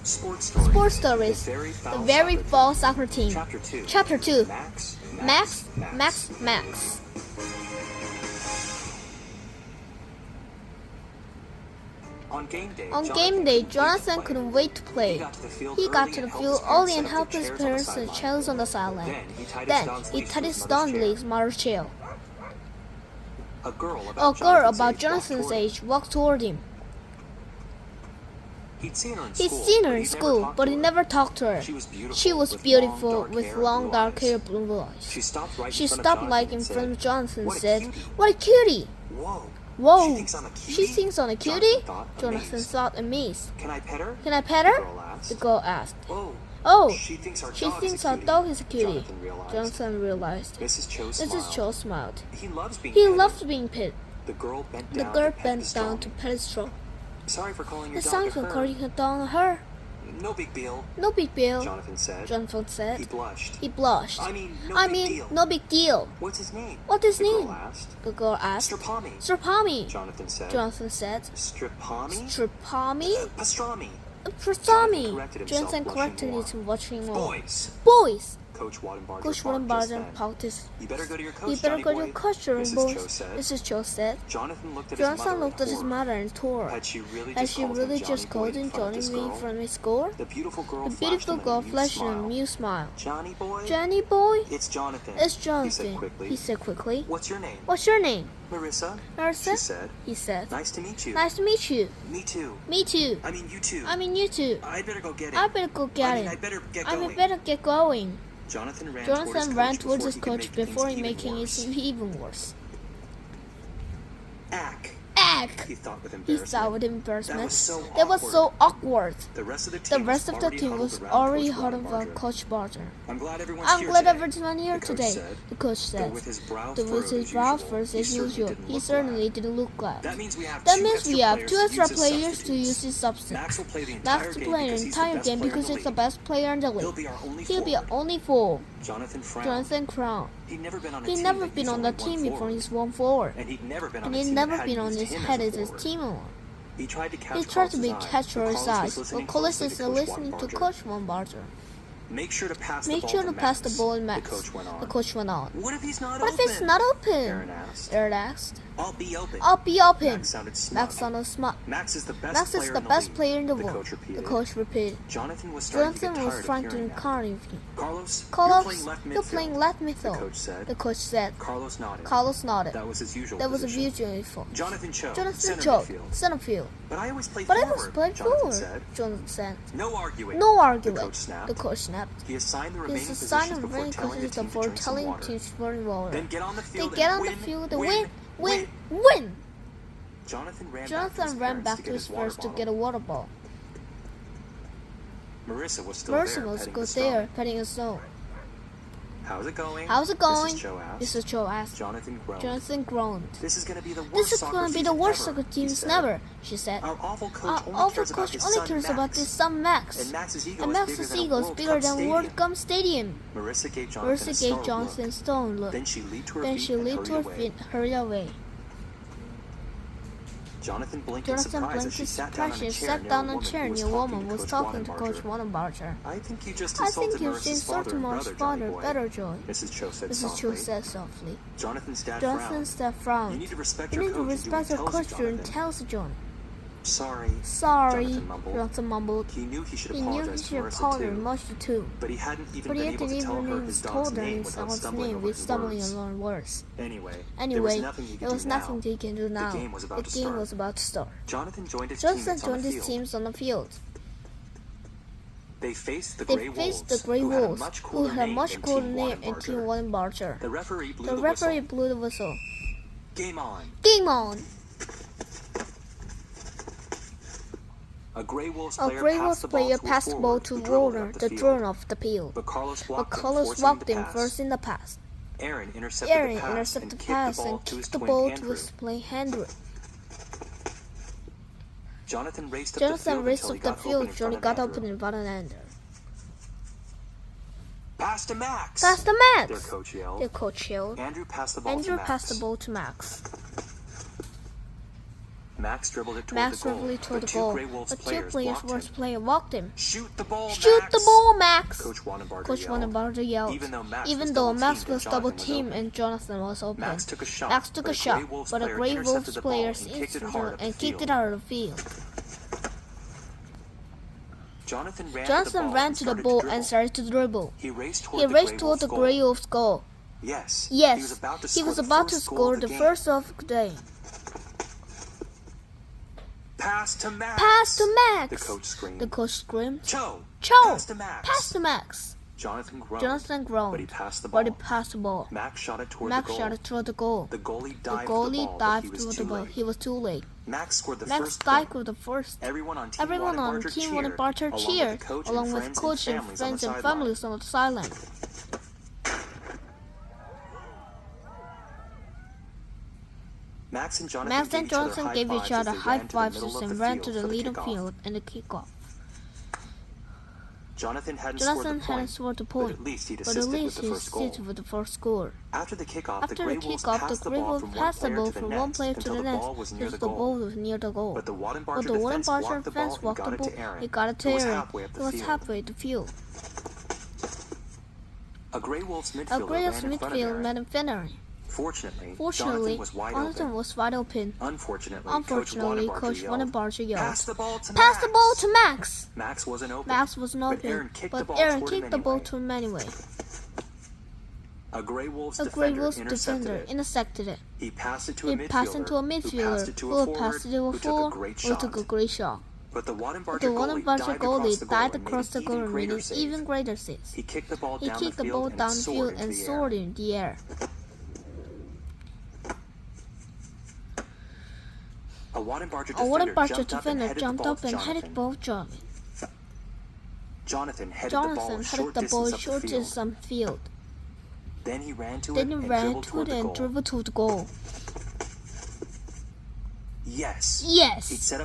Sports Stories, the very fall soccer team. Chapter 2. Max. On game day, Jonathan couldn't wait to play. He got to the field early and helped his parents and chairs on the sideline. Then he touched stunnedly his mother's chair. A girl about Jonathan's age walked toward him. He'd seen her in school, but he never talked to her. She was beautiful, with long dark hair, blue eyes. She stopped like in front of Jonathan and said, "What a cutie!" Whoa, she thinks I'm a cutie? Jonathan thought amazed. Can I pet her? The girl asked. Oh, she thinks our dog is a cutie. Jonathan realized. Mrs. Cho smiled. He loves being pet. The girl bent down to pet his straw. Sorry for calling her down on her. No big deal, Jonathan said. He blushed. I mean, no big deal. What's his name? The girl asked. Strapami, Jonathan said. Strapami? Pastrami, Jonathan corrected it, watching more. Boys! Coach Wadenbarden poked his. You better go to your coach, boys, Mrs. Cho said. Jonathan looked at his mother and told her. Had she really just called him joining me from his score? The beautiful girl flashed an amused smile. Johnny boy? It's Jonathan, he said quickly. What's your name? Marissa, he said. Nice to meet you. Me too. I mean you too. I'd better go get it. I better get going. Jonathan ran towards his coach before making it even worse. Ack, he thought with embarrassment. That was so awkward. The rest of the team was already heard about Coach Barger. I'm glad everyone's here today, the coach said. With his brow first as usual, he certainly didn't look glad. That means we have two extra players to use his substance. Max will play the entire game because he's the best player in the league. He'll be our only fool. Jonathan frowned. He'd never been on the team before he's won forward. And he'd never been on his head as his team alone. He tried to be catcher or size, but Collis is listening to Coach Barger. Make sure to pass the ball in Max, the coach went on. What if it's not open? Aaron asked. I'll be open. Max sounded smart. Max is the best player in the world, the coach repeated. Jonathan was trying to encourage him. Carlos, you're playing left midfield, the coach said. Carlos nodded. That was his usual. Jonathan choked. Center field. But I always play forward, Jonathan said. No arguing, the coach snapped. He assigned the remaining positions before telling teams running water. Then get on the field and win! Jonathan ran back to his first to get a water ball. Marissa was still there, petting his nose. How's it going? Mrs. Cho asked. Jonathan groaned. This is going to be the worst soccer team ever, she said. Our awful coach only cares about this son Max. And Max's ego is bigger than World Cup Stadium. Marissa gave Jonathan a stone look. Then she leaped to her feet and hurried away. Jonathan blinked in surprise as she sat down on a chair near a woman who was talking to Coach Barger. I think you just insulted Marissa's father, better Joy, Mrs. Cho said softly. Jonathan's dad frowned. You need to respect your coach during tells John. Sorry, Jonathan mumbled. He knew he should apologize to Marissa too. But he hadn't even been able to tell her his dog's name without stumbling over words. Anyway, there was nothing he can do now. The game was about to start. Jonathan joined his teams on the field. They faced the Grey Wolves, who had a much cooler name and Team Wadenbarger. The referee blew the whistle. Game on! A Grey Wolves player passed the ball to Warner, the drone of the field. But Carlos walked in first in the pass. Aaron intercepted the pass and kicked the ball to his playing handler. Jonathan raced up the field. Johnny got open in bottom ender. Pass to Max! Their coach yelled. Andrew passed the ball to Max. Max dribbled it Max toward dribbled it the toward goal, the goal, but two players blocked him. walked him. Shoot the ball, Shoot Max! the ball, Max! Coach Coach Wannenbarger yelled. Even though Max was double-teamed and Jonathan was open. Max took a shot, but a Grey Wolves player intercepted and kicked it out of the field. Jonathan ran to the ball and started to dribble. He raced toward the Grey Wolves' goal. Yes, Yes, he was about to score the first of the game. Pass to Max! Pass to Max! The coach screamed. Cho! Pass to Max! Pass to Max! Jonathan groaned, but he passed the ball. Max shot it toward the goal. The goalie dived for the ball. He was too late. Max scored the first. Everyone on Team Wannenbarger cheered, along with coach and friends and families on the sideline. Max and Jonathan gave each other high fives and ran to the leading field and the kickoff. Jonathan hadn't scored the point, but at least he assisted with the first score. After the kickoff, the Grey Wolves passed the ball from one player to the next until the ball was near the goal. But the Wannenbarger defense walked the ball. He got it to Aaron. He was halfway to the field. A Grey Wolves midfield met him Finnery. Fortunately, Jonathan was wide open. Unfortunately, Coach Wannenbarger yelled, Pass the ball to Max! Max wasn't open, but Aaron kicked the ball to him anyway. A Grey Wolves defender intercepted it. He passed it to a midfielder, who passed it to a forward, who took a great shot. But the Wannenbarger goalie dived across the goal and made an even greater save. He kicked the ball down the field and soared in the air. A Wannenbarger defender jumped up and headed the ball Jonathan. Jonathan headed the ball short distance on the field. Then he ran to it and dribbled to the goal. Yes. He set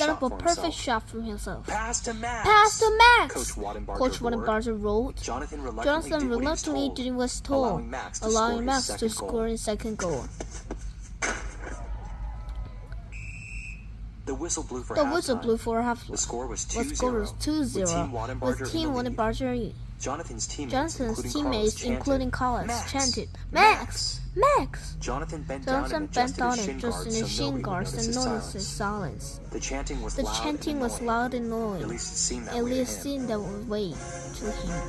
up a perfect shot for himself. Pass to Max! Coach Wannenbarger roared. Jonathan reluctantly did what was told, allowing Max to score in second goal. The whistle blew for halftime. The score was 2-0, with Team Wannenbarger. Jonathan's teammates, including Carlos, chanted, Max! Max! Jonathan bent down and adjusted his shin guards and noticed his silence. The chanting was loud and annoying. At least it seemed that way to him.